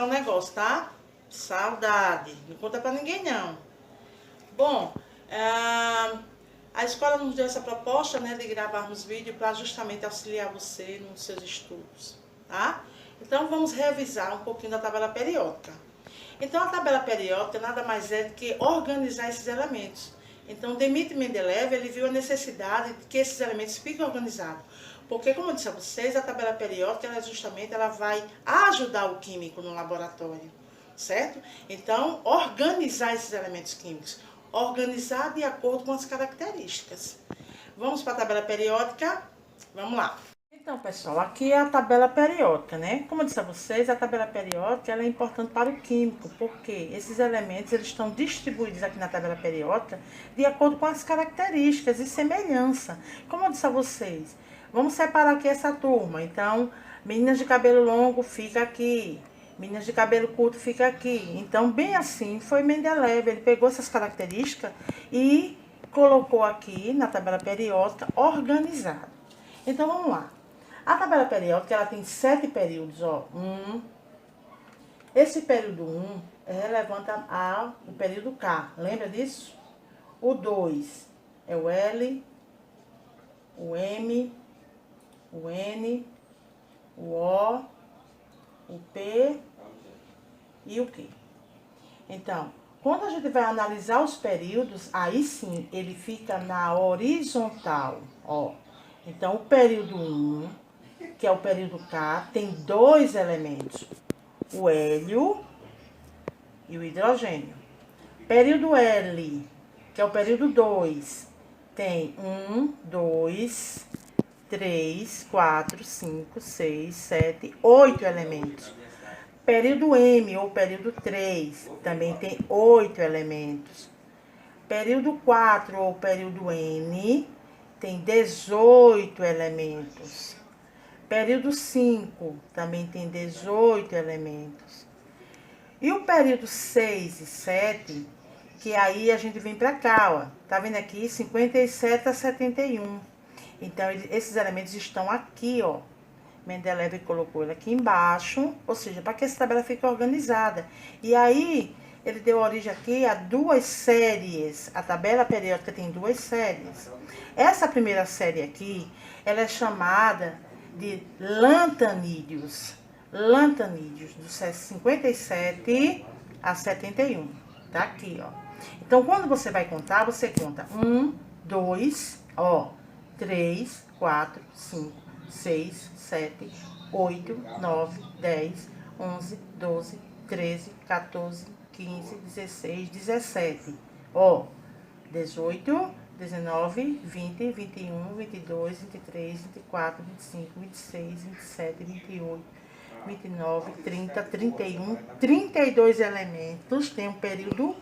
contar um negócio, tá? Saudade. Não conta pra ninguém, não. Bom, a escola nos deu essa proposta, né, de gravarmos vídeo para justamente auxiliar você nos seus estudos, tá? Então, vamos revisar um pouquinho da tabela periódica. Então, a tabela periódica nada mais é do que organizar esses elementos. Então, Dmitry Mendeleev, ele viu a necessidade de que esses elementos fiquem organizados. Porque, como eu disse a vocês, a tabela periódica, ela vai ajudar o químico no laboratório, certo? Então, organizar esses elementos químicos. Organizar de acordo com as características. Vamos para a tabela periódica? Vamos lá. Então, pessoal, aqui é a tabela periódica, né? Como eu disse a vocês, a tabela periódica ela é importante para o químico, porque esses elementos eles estão distribuídos aqui na tabela periódica de acordo com as características e semelhança. Como eu disse a vocês, vamos separar aqui essa turma. Então, meninas de cabelo longo fica aqui, meninas de cabelo curto fica aqui. Então, bem assim, foi Mendeleev, ele pegou essas características e colocou aqui na tabela periódica organizado. Então, vamos lá. A tabela periódica, ela tem 7 períodos, ó. Esse período 1 é relevante ao período K. Lembra disso? O 2 é o L, o M, o N, o O, o P e o Q. Então, quando a gente vai analisar os períodos, aí sim, ele fica na horizontal, ó. Então, o período 1, que é o período K, tem 2 elementos, o hélio e o hidrogênio. Período L, que é o período 2, tem 1, 2, 3, 4, 5, 6, 7, 8 elementos. Período M, ou período 3, também tem 8 elementos. Período 4, ou período N, tem 18 elementos. Período 5 também tem 18 elementos. E o período 6 e 7, que aí a gente vem para cá, ó. Tá vendo aqui? 57 a 71. Então, esses elementos estão aqui, ó. Mendeleev colocou ele aqui embaixo, ou seja, para que essa tabela fique organizada. E aí, ele deu origem aqui a 2 séries. A tabela periódica tem 2 séries. Essa primeira série aqui, ela é chamada de lantanídeos. Lantanídeos, do 57 a 71. Tá aqui, ó. Então, quando você vai contar, você conta 1, 2, ó, 3, 4, 5, 6, 7, 8, 9, 10, 11, 12, 13, 14, 15, 16, 17. Ó, 18, 19, 20, 21, 22, 23, 24, 25, 26, 27, 28, 29, 30, 31, 32 elementos. Tem um período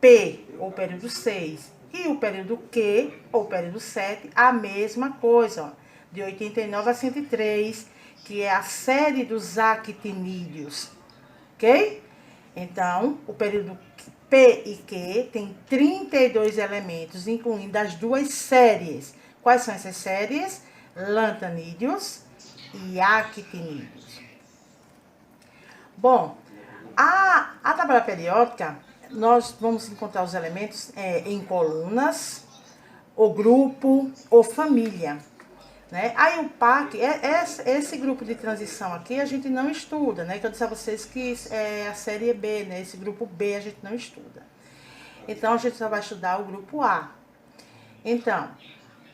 P, ou período 6, e o período Q, ou período 7, a mesma coisa, ó, de 89 a 103, que é a série dos actinídeos, ok? Então, o período P e Q tem 32 elementos, incluindo as 2 séries. Quais são essas séries? Lantanídeos e actinídeos. Bom, a tabela periódica, nós vamos encontrar os elementos em colunas, ou grupo, ou família. Né? Aí o PAC, esse grupo de transição aqui a gente não estuda, né? Que eu disse a vocês que é a série B, né? Esse grupo B a gente não estuda. Então, a gente só vai estudar o grupo A. Então,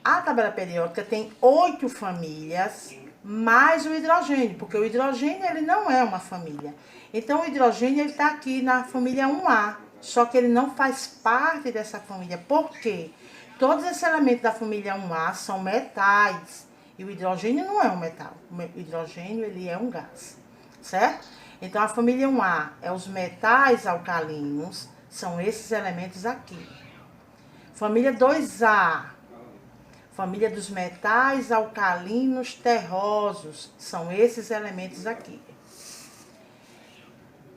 a tabela periódica tem 8 famílias, mais o hidrogênio, porque o hidrogênio ele não é uma família. Então, o hidrogênio ele está aqui na família 1A, só que ele não faz parte dessa família. Por quê? Todos esses elementos da família 1A são metais, e o hidrogênio não é um metal. O hidrogênio ele é um gás, certo? Então, a família 1A é os metais alcalinos, são esses elementos aqui. Família 2A, família dos metais alcalinos terrosos, são esses elementos aqui.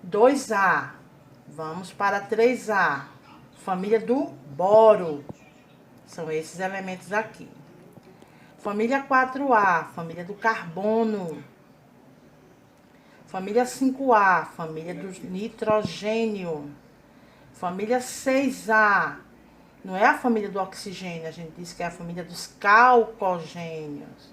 2A, vamos para 3A, família do boro, são esses elementos aqui. Família 4A, família do carbono. Família 5A, família do nitrogênio. Família 6A, não é a família do oxigênio, a gente diz que é a família dos calcogênios.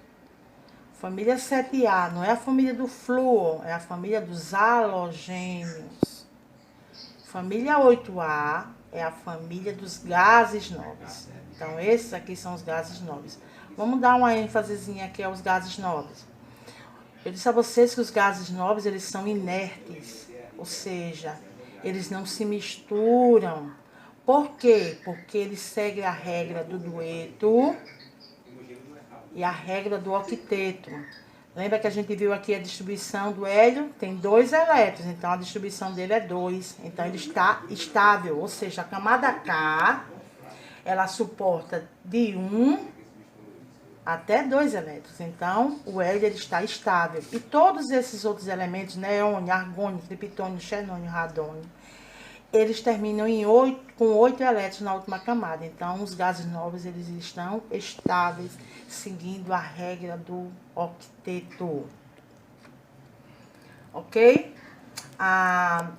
Família 7A, não é a família do flúor, é a família dos halogênios. Família 8A é a família dos gases nobres. Então, esses aqui são os gases nobres. Vamos dar uma ênfasezinha aqui aos gases nobres. Eu disse a vocês que os gases nobres, eles são inertes, ou seja, eles não se misturam. Por quê? Porque eles seguem a regra do dueto e a regra do octeto. Lembra que a gente viu aqui a distribuição do hélio? Tem 2 elétrons, então a distribuição dele é 2. Então ele está estável, ou seja, a camada K, ela suporta de 1 até 2 elétrons. Então, o hélio ele está estável. E todos esses outros elementos, neônio, argônio, criptônio, xenônio, radônio, eles terminam com 8 elétrons na última camada. Então, os gases nobres eles estão estáveis, seguindo a regra do octeto. Ok?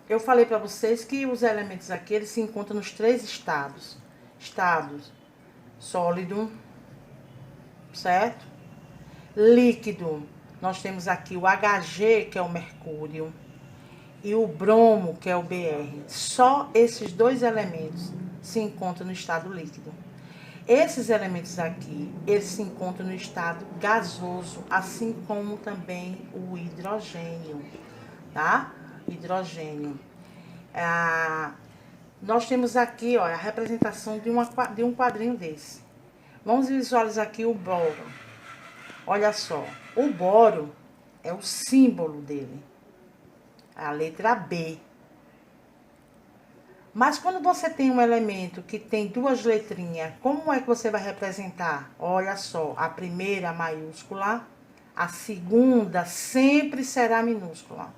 Eu falei para vocês que os elementos aqui eles se encontram nos 3 estados. Estados sólido, certo? Líquido, nós temos aqui o Hg, que é o mercúrio, e o bromo, que é o Br. Só esses 2 elementos se encontram no estado líquido. Esses elementos aqui, eles se encontram no estado gasoso, assim como também o hidrogênio, tá? Hidrogênio. Nós temos aqui, ó, a representação de um quadrinho desse. Vamos visualizar aqui o boro. Olha só, o boro é o símbolo dele, a letra B. Mas quando você tem um elemento que tem 2 letrinhas, como é que você vai representar? Olha só, a primeira maiúscula, a segunda sempre será minúscula,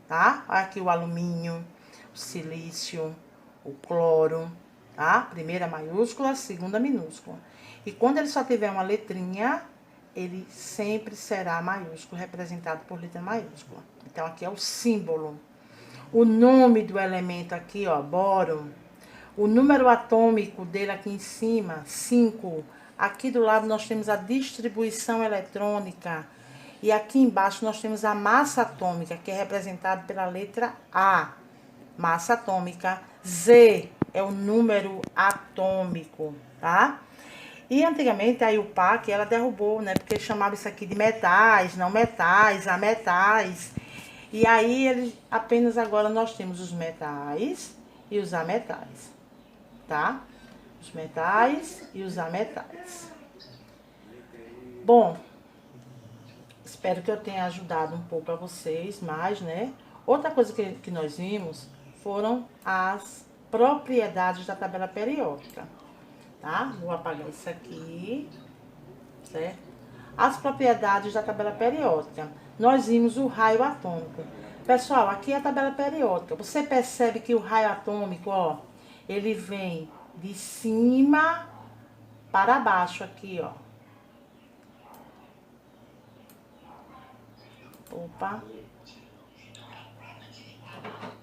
tá? Olha aqui o alumínio, o silício, o cloro, tá? Primeira maiúscula, segunda minúscula. E quando ele só tiver uma letrinha, ele sempre será maiúsculo, representado por letra maiúscula. Então, aqui é o símbolo. O nome do elemento aqui, ó, boro. O número atômico dele aqui em cima, 5. Aqui do lado nós temos a distribuição eletrônica. E aqui embaixo nós temos a massa atômica, que é representada pela letra A. Massa atômica. Z é o número atômico, tá? E antigamente a IUPAC, ela derrubou, né? Porque chamava isso aqui de metais, não metais, ametais. E aí, apenas agora nós temos os metais e os ametais, tá? Os metais e os ametais. Bom, espero que eu tenha ajudado um pouco a vocês mais, né? Outra coisa que nós vimos foram as propriedades da tabela periódica. Tá? Vou apagar isso aqui, certo? As propriedades da tabela periódica. Nós vimos o raio atômico. Pessoal, aqui é a tabela periódica. Você percebe que o raio atômico, ó, ele vem de cima para baixo aqui, ó. Opa.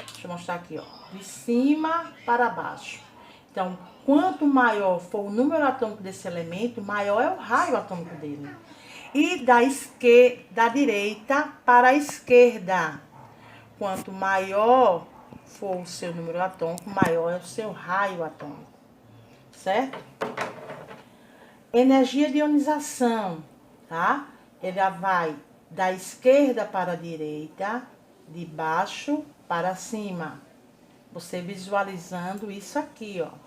Deixa eu mostrar aqui, ó. De cima para baixo. Então, quanto maior for o número atômico desse elemento, maior é o raio atômico dele. E da direita para a esquerda. Quanto maior for o seu número atômico, maior é o seu raio atômico. Certo? Energia de ionização, tá? Ela vai da esquerda para a direita, de baixo para cima. Você visualizando isso aqui, ó.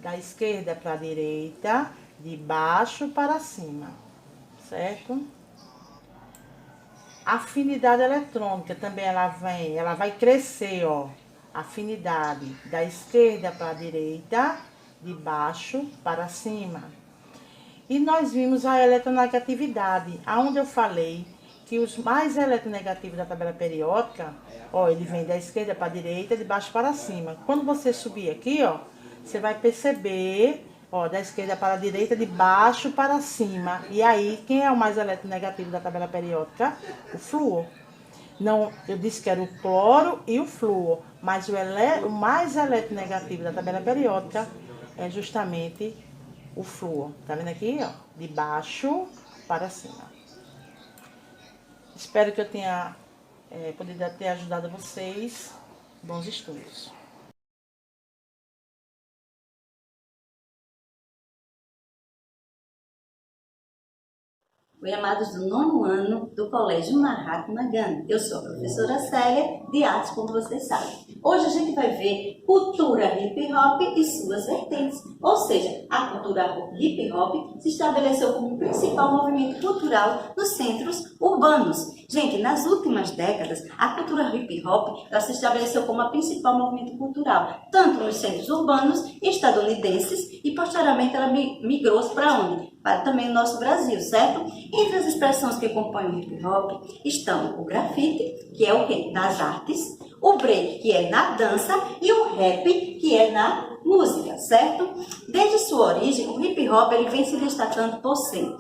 Da esquerda para a direita, de baixo para cima, certo? Afinidade eletrônica também ela vai crescer, ó. Afinidade da esquerda para a direita, de baixo para cima. E nós vimos a eletronegatividade, aonde eu falei que os mais eletronegativos da tabela periódica, ó, ele vem da esquerda para a direita, de baixo para cima. Quando você subir aqui, ó, você vai perceber, ó, da esquerda para a direita, de baixo para cima. E aí, quem é o mais eletronegativo da tabela periódica? O flúor. Não, eu disse que era o cloro e o flúor, mas o mais eletronegativo da tabela periódica é justamente o flúor. Tá vendo aqui, ó? De baixo para cima. Espero que eu tenha podido ter ajudado vocês. Bons estudos. Oi, amados do 9º ano do Colégio Mahatma Gandhi. Eu sou a professora Célia, de artes, como vocês sabem. Hoje a gente vai ver cultura hip hop e suas vertentes. Ou seja, a cultura hip hop se estabeleceu como principal movimento cultural nos centros urbanos. Gente, nas últimas décadas, a cultura hip hop ela se estabeleceu como a principal movimento cultural, tanto nos centros urbanos estadunidenses e posteriormente ela migrou para onde? Para também o nosso Brasil, certo? Entre as expressões que compõem o hip hop estão o grafite, que é o quê? Das artes, o break, que é na dança, e o rap, que é na música, certo? Desde sua origem, o hip hop ele vem se destacando por ser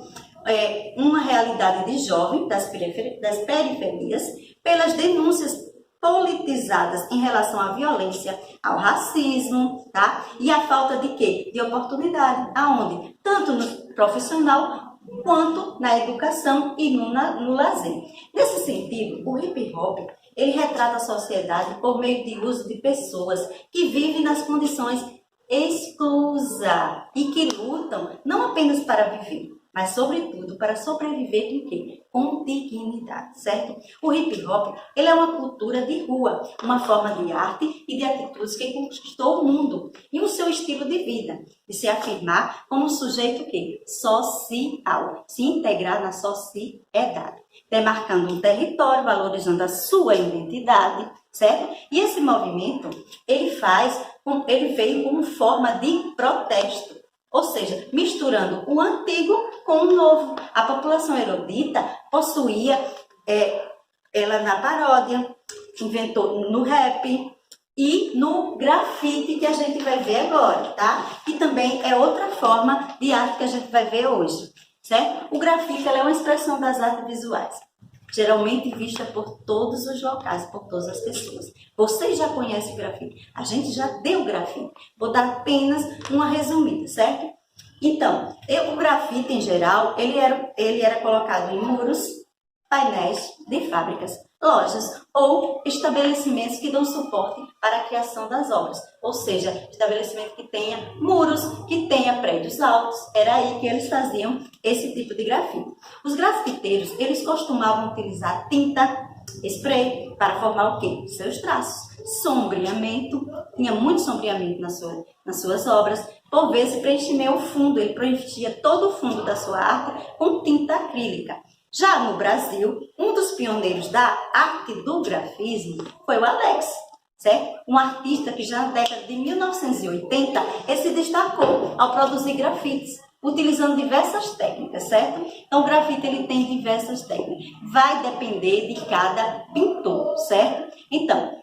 uma realidade de jovem das periferias, pelas denúncias politizadas em relação à violência, ao racismo, tá? E a falta de quê? De oportunidade. Aonde? Tanto no profissional quanto na educação e no lazer. Nesse sentido, o hip hop ele retrata a sociedade por meio de uso de pessoas que vivem nas condições exclusas e que lutam não apenas para viver, mas sobretudo para sobreviver com quê? Com dignidade, certo? O hip hop ele é uma cultura de rua, uma forma de arte e de atitudes que conquistou o mundo e o seu estilo de vida, de se afirmar como um sujeito que social, se integrar na sociedade, demarcando um território, valorizando a sua identidade, certo? E esse movimento ele veio como forma de protesto. Ou seja, misturando o antigo com o novo. A população erudita possuía ela na paródia, inventou no rap e no grafite que a gente vai ver agora, tá? E também é outra forma de arte que a gente vai ver hoje, certo? O grafite é uma expressão das artes visuais, geralmente vista por todos os locais, por todas as pessoas. Vocês já conhecem o grafite? A gente já deu grafite. Vou dar apenas uma resumida, certo? Então, o grafite, em geral, ele era colocado em muros, painéis de fábricas, lojas ou estabelecimentos que dão suporte para a criação das obras. Ou seja, estabelecimento que tenha muros, que tenha prédios altos. Era aí que eles faziam esse tipo de grafite. Os grafiteiros, eles costumavam utilizar tinta, spray, para formar o quê? Seus traços. Sombreamento, tinha muito sombreamento nas suas obras. Por vezes, preenchimento o fundo, ele preenchia todo o fundo da sua arte com tinta acrílica. Já no Brasil, um dos pioneiros da arte do grafismo foi o Alex, certo? Um artista que já na década de 1980 ele se destacou ao produzir grafites, utilizando diversas técnicas, certo? Então, o grafite ele tem diversas técnicas. Vai depender de cada pintor, certo? Então,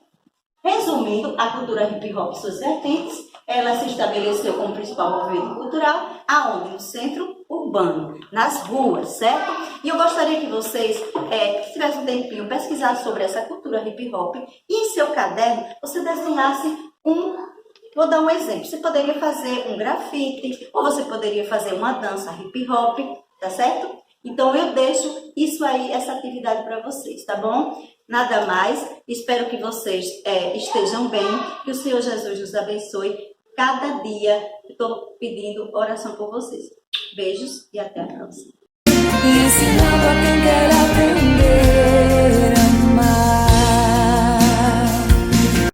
resumindo, a cultura hip hop e suas vertentes, ela se estabeleceu como principal movimento cultural, aonde? No centro urbano, nas ruas, certo? E eu gostaria que vocês, que tivessem um tempinho, pesquisassem sobre essa cultura hip hop e em seu caderno você desenhasse vou dar um exemplo, você poderia fazer um grafite, ou você poderia fazer uma dança hip hop, tá certo? Então eu deixo isso aí, essa atividade para vocês, tá bom? Nada mais, espero que vocês estejam bem, que o Senhor Jesus nos abençoe. Cada dia estou pedindo oração por vocês. Beijos e até a próxima.